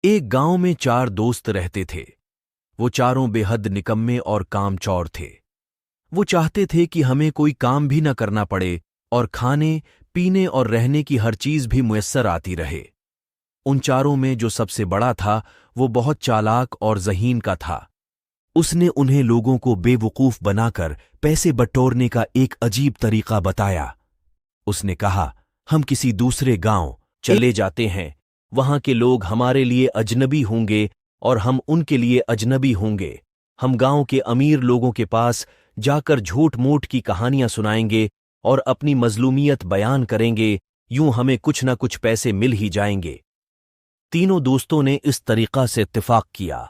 एक गांव में 4 दोस्त रहते थे। वो चारों बेहद निकम्मे और कामचोर थे। वो चाहते थे कि हमें कोई काम भी न करना पड़े और खाने, पीने और रहने की हर चीज भी मुयस्सर आती रहे। उन चारों में जो सबसे बड़ा था, वो बहुत चालाक और ज़हीन का था। उसने उन्हें लोगों को बेवकूफ बनाकर पैसे बटोरने का एक अजीब तरीका बताया। उसने कहा, हम किसी दूसरे गांव चले जाते हैं, वहां के लोग हमारे लिए अजनबी होंगे और हम उनके लिए अजनबी होंगे। हम गांव के अमीर लोगों के पास जाकर झूठ मूठ की कहानियां सुनाएंगे और अपनी मजलूमियत बयान करेंगे। यूं हमें कुछ न कुछ पैसे मिल ही जाएंगे। तीनों दोस्तों ने इस तरीका से इत्तेफाक किया।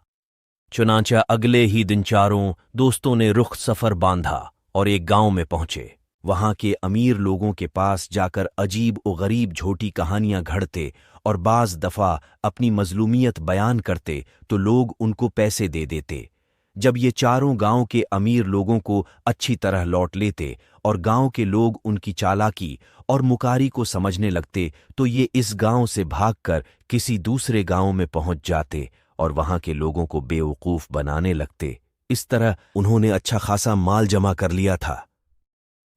चुनांचा अगले ही दिन चारों दोस्तों ने रुख सफर बांधा और एक गांव में पहुंचे। वहां के अमीर लोगों के पास जाकर अजीब व गरीब झूठी कहानियां घड़ते और बाज दफा अपनी मजलूमियत बयान करते तो लोग उनको पैसे दे देते। जब ये चारों गांव के अमीर लोगों को अच्छी तरह लौट लेते और गांव के लोग उनकी चालाकी और मुकारी को समझने लगते तो ये इस गांव से भागकर किसी दूसरे गांव में पहुंच जाते और वहां के लोगों को बेवकूफ बनाने लगते। इस तरह उन्होंने अच्छा खासा माल जमा कर लिया था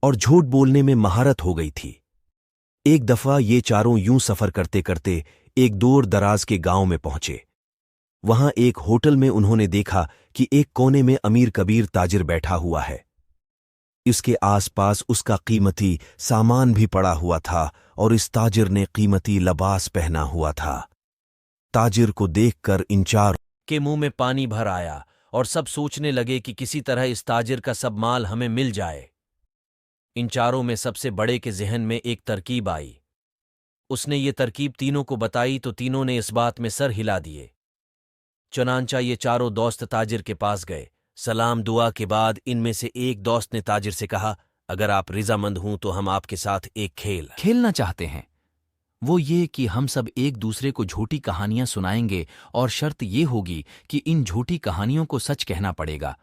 और झूठ बोलने में महारत हो गई थी। एक दफा ये चारों यूं सफर करते करते एक दूर दराज के गांव में पहुंचे। वहां एक होटल में उन्होंने देखा कि एक कोने में अमीर कबीर ताजिर बैठा हुआ है। इसके आसपास उसका कीमती सामान भी पड़ा हुआ था और इस ताजिर ने कीमती लिबास पहना हुआ था। ताजिर को देखकर इन चार के मुंह में पानी भर आया और सब सोचने लगे कि किसी तरह इस ताजिर का सब माल हमें मिल जाए। इन चारों में सबसे बड़े के जहन में एक तरकीब आई। उसने ये तरकीब तीनों को बताई तो तीनों ने इस बात में सर हिला दिए। चुनांचा ये चारों दोस्त ताजिर के पास गए। सलाम दुआ के बाद इनमें से एक दोस्त ने ताजिर से कहा, अगर आप रिजामंद हूं तो हम आपके साथ एक खेल खेलना चाहते हैं। वो ये कि हम सब एक दूसरे को झूठी कहानियां सुनाएंगे और शर्त ये होगी कि इन झूठी कहानियों को सच कहना पड़ेगा।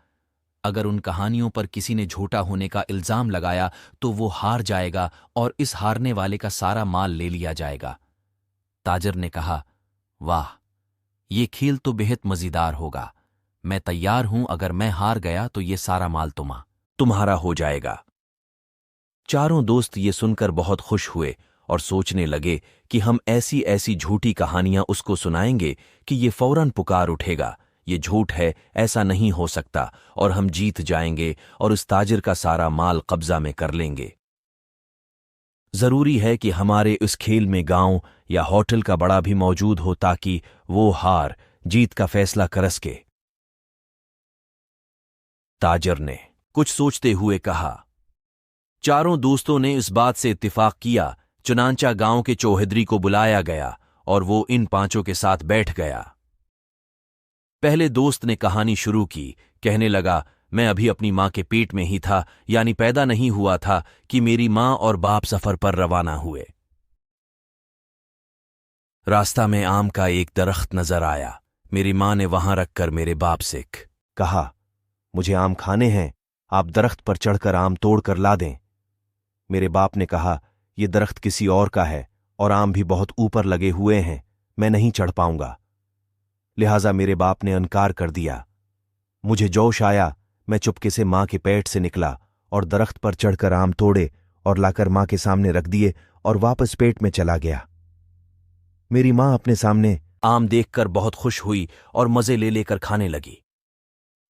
अगर उन कहानियों पर किसी ने झूठा होने का इल्जाम लगाया तो वो हार जाएगा और इस हारने वाले का सारा माल ले लिया जाएगा। ताजिर ने कहा, वाह, ये खेल तो बेहद मज़ेदार होगा। मैं तैयार हूं। अगर मैं हार गया तो ये सारा माल तुम्हारा हो जाएगा। चारों दोस्त ये सुनकर बहुत खुश हुए और सोचने लगे कि हम ऐसी ऐसी झूठी कहानियां उसको सुनाएंगे कि ये फौरन पुकार उठेगा, ये झूठ है, ऐसा नहीं हो सकता, और हम जीत जाएंगे और इस ताजिर का सारा माल कब्जा में कर लेंगे। जरूरी है कि हमारे इस खेल में गांव या होटल का बड़ा भी मौजूद हो ताकि वो हार जीत का फैसला कर सके। ताजिर ने कुछ सोचते हुए कहा। चारों दोस्तों ने इस बात से इत्तिफाक किया। चुनांचा गांव के चौहद्री को बुलाया गया और वो इन पांचों के साथ बैठ गया। पहले दोस्त ने कहानी शुरू की। कहने लगा, मैं अभी अपनी मां के पेट में ही था, यानी पैदा नहीं हुआ था कि मेरी मां और बाप सफर पर रवाना हुए। रास्ता में आम का एक दरख्त नजर आया। मेरी मां ने वहां रखकर मेरे बाप से कहा, मुझे आम खाने हैं, आप दरख्त पर चढ़कर आम तोड़कर ला दें। मेरे बाप ने कहा, यह दरख्त किसी और का है और आम भी बहुत ऊपर लगे हुए हैं, मैं नहीं चढ़ पाऊंगा। लिहाजा मेरे बाप ने इनकार कर दिया। मुझे जोश आया, मैं चुपके से मां के पेट से निकला और दरख्त पर चढ़कर आम तोड़े और लाकर मां के सामने रख दिए और वापस पेट में चला गया। मेरी मां अपने सामने आम देखकर बहुत खुश हुई और मजे ले लेकर खाने लगी।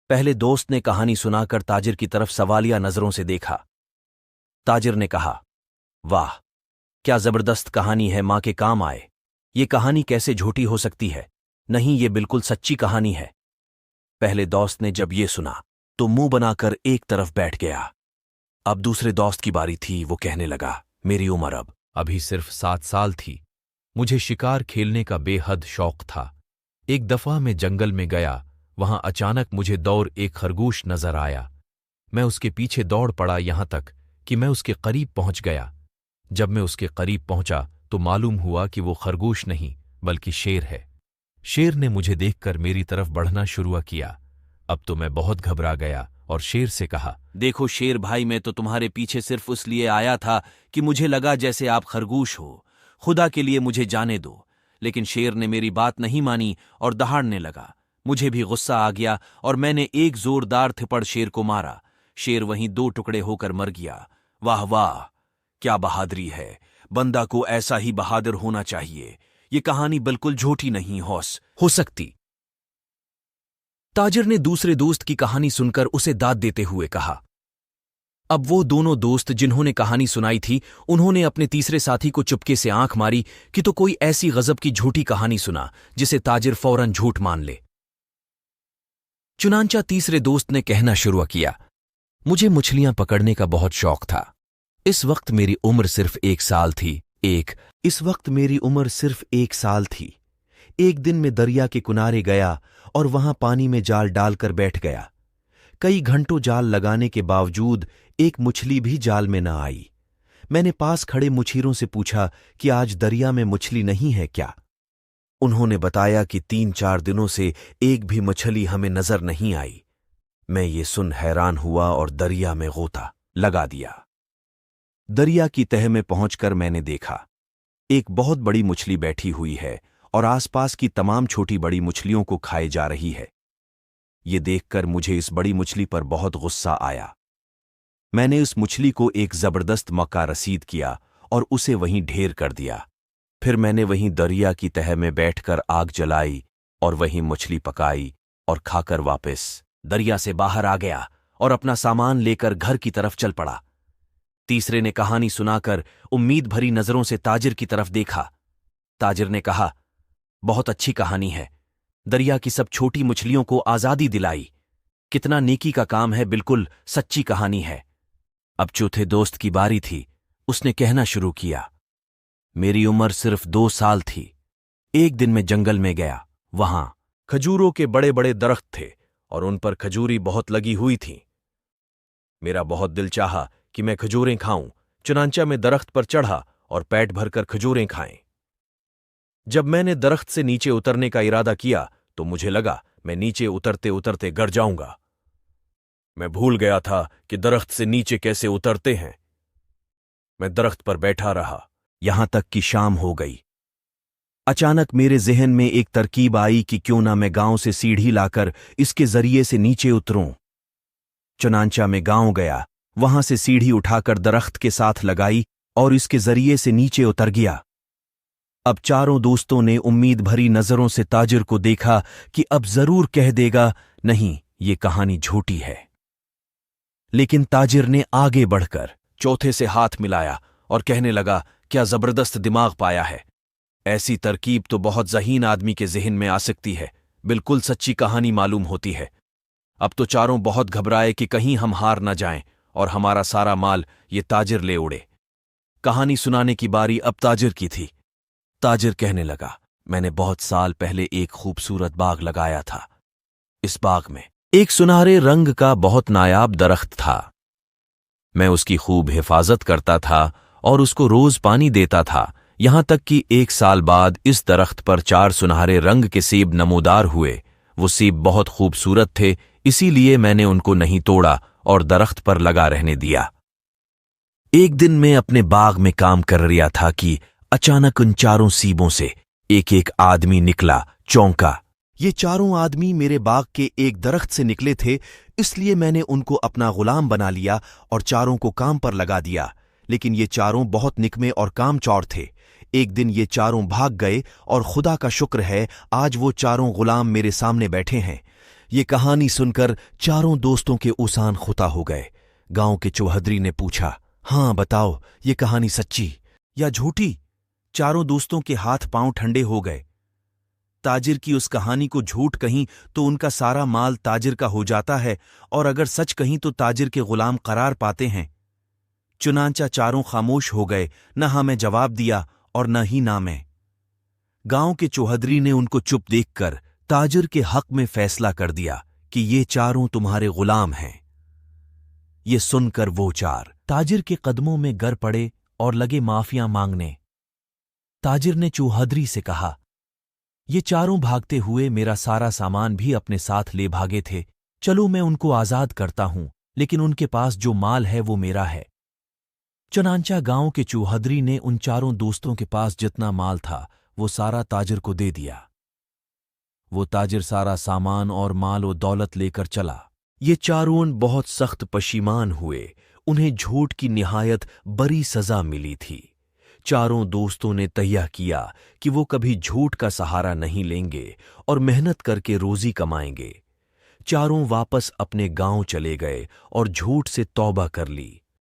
पहले दोस्त ने कहानी सुनाकर ताजिर की तरफ सवालिया नजरों से देखा। ताजिर ने कहा, वाह, क्या जबरदस्त कहानी है, मां के काम आए। ये कहानी कैसे झूठी हो सकती है? नहीं, ये बिल्कुल सच्ची कहानी है। पहले दोस्त ने जब ये सुना तो मुंह बनाकर एक तरफ बैठ गया। अब दूसरे दोस्त की बारी थी। वो कहने लगा, मेरी उम्र अब अभी सिर्फ 7 साल थी। मुझे शिकार खेलने का बेहद शौक था। एक दफा मैं जंगल में गया। वहां अचानक मुझे दौड़ एक खरगोश नजर आया। मैं उसके पीछे दौड़ पड़ा यहां तक कि मैं उसके करीब पहुंच गया। जब मैं उसके करीब पहुंचा तो मालूम हुआ कि वो खरगोश नहीं बल्कि शेर है। शेर ने मुझे देखकर मेरी तरफ बढ़ना शुरू किया। अब तो मैं बहुत घबरा गया और शेर से कहा, देखो शेर भाई, मैं तो तुम्हारे पीछे सिर्फ इसलिए आया था कि मुझे लगा जैसे आप खरगोश हो। खुदा के लिए मुझे जाने दो। लेकिन शेर ने मेरी बात नहीं मानी और दहाड़ने लगा। मुझे भी गुस्सा आ गया और मैंने एक जोरदार थप्पड़ शेर को मारा। शेर वहीं 2 टुकड़े होकर मर गया। वाह वाह, क्या बहादुरी है! बंदा को ऐसा ही बहादुर होना चाहिए। ये कहानी बिल्कुल झूठी नहीं हो सकती। ताजिर ने दूसरे दोस्त की कहानी सुनकर उसे दाद देते हुए कहा। अब वो दोनों दोस्त जिन्होंने कहानी सुनाई थी, उन्होंने अपने तीसरे साथी को चुपके से आंख मारी कि तो कोई ऐसी गजब की झूठी कहानी सुना जिसे ताजिर फौरन झूठ मान ले। चुनांचा तीसरे दोस्त ने कहना शुरू किया, मुझे मछलियां पकड़ने का बहुत शौक था। इस वक्त मेरी उम्र सिर्फ 1 साल थी। एक दिन मैं दरिया के किनारे गया और वहां पानी में जाल डालकर बैठ गया। कई घंटों जाल लगाने के बावजूद एक मछली भी जाल में न आई। मैंने पास खड़े मछिरों से पूछा कि आज दरिया में मछली नहीं है क्या? उन्होंने बताया कि 3-4 दिनों से एक भी मछली हमें नजर नहीं आई। मैं ये सुन हैरान हुआ और दरिया में गोता लगा दिया। दरिया की तह में पहुंचकर मैंने देखा एक बहुत बड़ी मछली बैठी हुई है और आसपास की तमाम छोटी बड़ी मछलियों को खाए जा रही है। ये देखकर मुझे इस बड़ी मछली पर बहुत गुस्सा आया। मैंने उस मछली को एक जबरदस्त मौका रसीद किया और उसे वहीं ढेर कर दिया। फिर मैंने वहीं दरिया की तह में बैठकर आग जलाई और वहीं मछली पकाई और खाकर वापस दरिया से बाहर आ गया और अपना सामान लेकर घर की तरफ चल पड़ा। तीसरे ने कहानी सुनाकर उम्मीद भरी नजरों से ताजिर की तरफ देखा। ताजिर ने कहा, बहुत अच्छी कहानी है। दरिया की सब छोटी मछलियों को आजादी दिलाई। कितना नेकी का काम है, बिल्कुल सच्ची कहानी है। अब चौथे दोस्त की बारी थी। उसने कहना शुरू किया, मेरी उम्र सिर्फ 2 साल थी। एक दिन मैं जंगल में गया। वहां खजूरों के बड़े बड़े दरख्त थे और उन पर खजूरी बहुत लगी हुई थीं। मेरा बहुत दिल चाहा कि मैं खजूरें खाऊं। चुनांचा में दरख्त पर चढ़ा और पेट भरकर खजूरें खाएं। जब मैंने दरख्त से नीचे उतरने का इरादा किया तो मुझे लगा मैं नीचे उतरते उतरते गिर जाऊंगा। मैं भूल गया था कि दरख्त से नीचे कैसे उतरते हैं। मैं दरख्त पर बैठा रहा यहां तक कि शाम हो गई। अचानक मेरे जहन में एक तरकीब आई कि क्यों ना मैं गांव से सीढ़ी लाकर इसके जरिए से नीचे उतरूं। चुनांचा में गांव गया, वहां से सीढ़ी उठाकर दरख्त के साथ लगाई और इसके जरिए से नीचे उतर गया। अब चारों दोस्तों ने उम्मीद भरी नजरों से ताजिर को देखा कि अब जरूर कह देगा, नहीं, ये कहानी झूठी है। लेकिन ताजिर ने आगे बढ़कर चौथे से हाथ मिलाया और कहने लगा, क्या जबरदस्त दिमाग पाया है। ऐसी तरकीब तो बहुत ज़हीन आदमी के ज़हन में आ सकती है। बिल्कुल सच्ची कहानी मालूम होती है। अब तो चारों बहुत घबराए कि कहीं हम हार न जाएं और हमारा सारा माल ये ताजिर ले उड़े। कहानी सुनाने की बारी अब ताजिर की थी। ताजिर कहने लगा, मैंने बहुत साल पहले एक खूबसूरत बाग लगाया था। इस बाग में एक सुनहरे रंग का बहुत नायाब दरख्त था। मैं उसकी खूब हिफाजत करता था और उसको रोज पानी देता था, यहां तक कि 1 साल बाद इस दरख्त पर 4 सुनहरे रंग के सेब नमूदार हुए। वो सेब बहुत खूबसूरत थे, इसीलिए मैंने उनको नहीं तोड़ा और दरख्त पर लगा रहने दिया। एक दिन मैं अपने बाग में काम कर रहा था कि अचानक उन 4 सीबों से एक एक आदमी निकला। चौंका। ये 4 आदमी मेरे बाग के एक दरख्त से निकले थे, इसलिए मैंने उनको अपना गुलाम बना लिया और 4 को काम पर लगा दिया। लेकिन ये 4 बहुत निकमे और कामचोर थे। एक दिन ये 4 भाग गए और खुदा का शुक्र है आज वो 4 गुलाम मेरे सामने बैठे हैं। ये कहानी सुनकर 4 दोस्तों के उसान खुता हो गए। गांव के चौहद्री ने पूछा, हाँ बताओ, ये कहानी सच्ची या झूठी? 4 दोस्तों के हाथ पांव ठंडे हो गए। ताजिर की उस कहानी को झूठ कहीं तो उनका सारा माल ताजिर का हो जाता है, और अगर सच कहीं तो ताजिर के गुलाम करार पाते हैं। चुनांचा 4 खामोश हो गए, न हमें जवाब दिया और न ही ना मैं। गांव के चौहद्री ने उनको चुप देखकर ताजिर के हक में फैसला कर दिया कि ये 4 तुम्हारे गुलाम हैं। ये सुनकर वो 4 ताजिर के कदमों में गिर पड़े और लगे माफिया मांगने। ताजिर ने चौहद्री से कहा, ये 4 भागते हुए मेरा सारा सामान भी अपने साथ ले भागे थे। चलो मैं उनको आजाद करता हूं, लेकिन उनके पास जो माल है वो मेरा है। चुनांचा गांव के चौहद्री ने उन 4 दोस्तों के पास जितना माल था वो सारा ताजिर को दे दिया। वो ताजिर सारा सामान और माल व दौलत लेकर चला। ये चारों बहुत सख्त पशीमान हुए। उन्हें झूठ की निहायत बड़ी सजा मिली थी। चारों दोस्तों ने तय किया कि वो कभी झूठ का सहारा नहीं लेंगे और मेहनत करके रोजी कमाएंगे। चारों वापस अपने गांव चले गए और झूठ से तौबा कर ली।